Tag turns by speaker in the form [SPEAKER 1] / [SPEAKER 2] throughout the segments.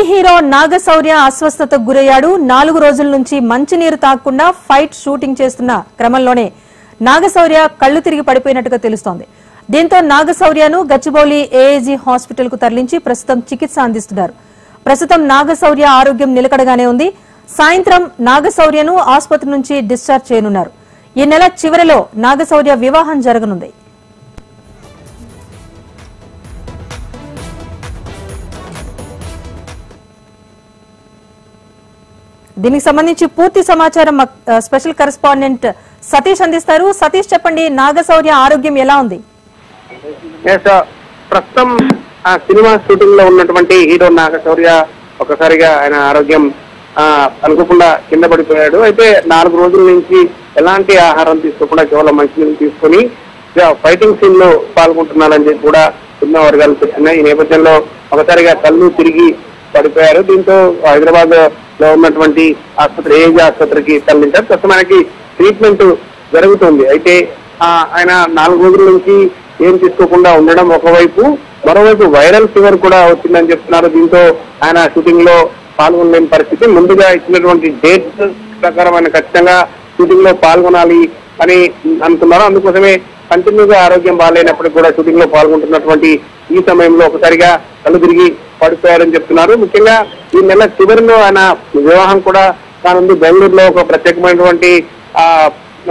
[SPEAKER 1] Hero Naga Shaurya అస్వస్థతకు గురయ్యాడు. 4 రోజుల నుంచి మంచినీరు తాగకుండా ఫైట్ షూటింగ్ చేస్తున్న క్రమంలోనే నాగశౌర్య కళ్లు తిరిగి పడిపోయినట్టుగా తెలుస్తోంది. దీంతో నాగశౌర్యను గచ్చిబౌలి ఏఏజీ హాస్పిటల్ కు తరలించి ప్రస్తుతం చికిత్స అందిస్తున్నారు. ప్రస్తుతం నాగశౌర్య ఆరోగ్యం నిలకడగానే ఉంది. సాయంత్రం నాగశౌర్యను ఆసుపత్రి నుంచి డిశ్చార్జ్ చేయనున్నారు. ఈ నెల చివరిలో నాగశౌర్య వివాహం జరగనుంది. దీనికి సంబంధించి పూర్తి సమాచారం స్పెషల్ కరెస్పాండెంట్ సతీష్ అందిస్తారు. సతీష్, చెప్పండి, నాగశౌర్య ఆరోగ్యం ఎలా ఉంది?
[SPEAKER 2] ప్రస్తుతం ఆ సినిమా షూటింగ్ లో ఉన్నటువంటి హీరో నాగశౌర్య ఒకసారిగా ఆయన ఆరోగ్యం అనుకోకుండా కింద పడిపోయాడు. అయితే 4 రోజుల నుంచి ఎలాంటి ఆహారం తీసుకోకుండా కేవలం మంచినీళ్ళు తీసుకుని ఫైటింగ్ సీన్ లో పాల్గొంటున్నారని చెప్పి కూడా సినిమా వర్గాలు చెప్తున్నాయి. ఈ నేపథ్యంలో ఒకసారిగా కళ్ళు తిరిగి పడిపోయారు. దీంతో హైదరాబాద్ లో ఉన్నటువంటి ఆసుపత్రి ఏజీ ఆసుపత్రికి తరలించారు. ప్రస్తుతానికి ట్రీట్మెంట్ జరుగుతుంది. అయితే ఆయన 4 రోజుల నుంచి ఏం తీసుకోకుండా ఉండడం ఒకవైపు, మరోవైపు వైరల్ ఫీవర్ కూడా వచ్చిందని చెప్తున్నారు. దీంతో ఆయన షూటింగ్ లో పాల్గొనలేని పరిస్థితి. ముందుగా ఇచ్చినటువంటి డేట్స్ ప్రకారం ఆయన ఖచ్చితంగా షూటింగ్ లో పాల్గొనాలి అని అనుకున్నారు. అందుకోసమే కంటిన్యూగా ఆరోగ్యం బాగాలేనప్పటికీ కూడా షూటింగ్ లో పాల్గొంటున్నటువంటి ఈ సమయంలో ఒకసారిగా కళ్ళు తిరిగి పడిపోయారని చెప్తున్నారు. ముఖ్యంగా ఈ నెల చివరిలో ఆయన వివాహం కూడా కానుంది. బెంగళూరులో ఒక ప్రత్యేకమైనటువంటి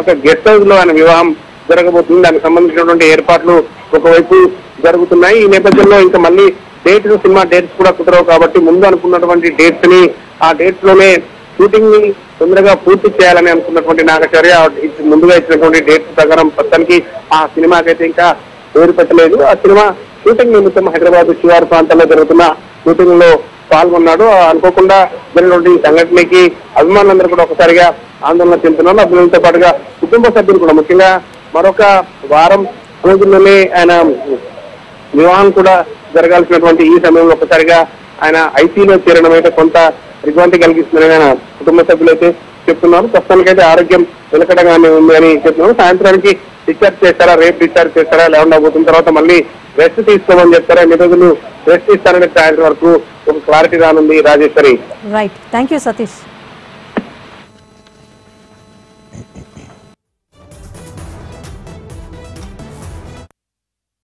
[SPEAKER 2] ఒక గెస్ట్ హౌస్ లో ఆయన వివాహం జరగబోతుంది. దానికి సంబంధించినటువంటి ఏర్పాట్లు ఒకవైపు జరుగుతున్నాయి. ఈ నేపథ్యంలో ఇంకా మళ్ళీ సినిమా డేట్స్ కూడా కుదరవు కాబట్టి ముందు అనుకున్నటువంటి డేట్స్ ని ఆ డేట్స్ లోనే షూటింగ్ ని తొందరగా పూర్తి చేయాలని అనుకున్నటువంటి నాగశౌర్య ముందుగా ఇచ్చినటువంటి డేట్స్ ప్రకారం ప్రస్తుతానికి ఆ సినిమాకైతే ఇంకా పేరు పెట్టలేదు. ఆ సినిమా షూటింగ్ నిమిత్తం హైదరాబాద్ శివారు ప్రాంతాల్లో జరుగుతున్న షూటింగ్ లో పాల్గొన్నాడు. అనుకోకుండా జరిగినటువంటి సంఘటనకి అభిమానులందరూ కూడా ఒకసారిగా ఆందోళన చెందుతున్నారు. అభిమానులతో పాటుగా కుటుంబ సభ్యులు కూడా, ముఖ్యంగా మరొక వారం రోజుల్లోనే ఆయన వివాహం కూడా జరగాల్సినటువంటి ఈ సమయంలో ఒకసారిగా ఆయన ఐసీయూలో చేరడం అయితే కొంత దిగ్భ్రాంతి కలిగిస్తుందని ఆయన కుటుంబ సభ్యులు అయితే చెప్తున్నారు. ప్రస్తుతానికైతే ఆరోగ్యం నిలకడగానే ఉంది అని చెప్తున్నారు. సాయంత్రానికి డిశ్చార్జ్ చేస్తారా, రేపు డిశ్చార్జ్ చేస్తారా, లేకుండా పోతున్న తర్వాత మళ్ళీ రెస్ట్ తీసుకోమని చెప్తారా, ఎన్ని రోజులు రెస్ట్ ఇస్తారనే సాయంత్రం వరకు ఒక క్లారిటీ రానుంది. Rajeshwari.
[SPEAKER 1] Right, thank you Satish.